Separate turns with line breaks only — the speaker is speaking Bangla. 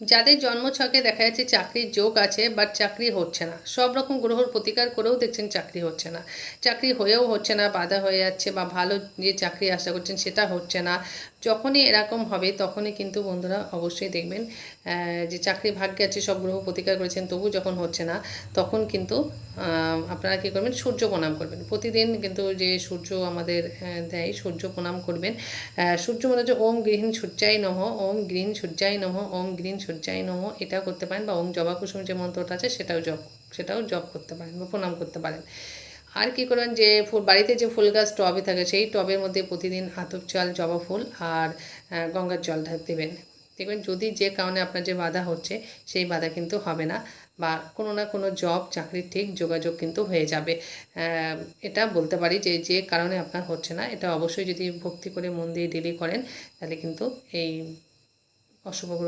যাদের জন্মছকে দেখা যাচ্ছে চাকরির যোগ আছে বাট চাকরি হচ্ছে না, সব রকম গ্রহর প্রতিকার করেও দেখছেন চাকরি হচ্ছে না, চাকরি হয়েও হচ্ছে না, বাধা হয়ে যাচ্ছে, বা ভালো যে চাকরি আশা করছেন সেটা হচ্ছে না, যখনই এরকম হবে তখনই কিন্তু বন্ধুরা অবশ্যই দেখবেন যে চাকরি ভাগ্যে আছে, সব গ্রহ প্রতিকার করেছেন তবু যখন হচ্ছে না, তখন কিন্তু আপনারা কী করবেন, সূর্য প্রণাম করবেন প্রতিদিন। কিন্তু যে সূর্য আমাদের দেয়, সূর্য প্রণাম করবেন। সূর্য মনে হচ্ছে ওম গৃহীণ সূর্যায় নমঃ, ওম গৃহীণ সূর্যায় নমঃ, ওম গৃহীণ সূর্যায় নমঃ, এটা করতে পারেন। বা ওম জবা কুসুম যে মন্ত্রটা আছে সেটাও জপ করতে পারেন বা প্রণাম করতে পারেন। আর কি করবেন, যে বাড়িতে যে ফুল গাছ টবে থাকে সেই টবের মধ্যে প্রতিদিন আতপ চাল, জবা ফুল আর গঙ্গার জল দেবেন। দেখবেন যদি যে কারণে আপনার যে বাধা হচ্ছে সেই বাধা কিন্তু হবে না, বা কোনো না কোনো জব চাকরির ঠিক যোগাযোগ কিন্তু হয়ে যাবে। এটা বলতে পারি যে যে কারণে আপনার হচ্ছে না, এটা অবশ্যই যদি ভক্তি করে মন দিয়ে ডেলি করেন তাহলে কিন্তু এই অশুভ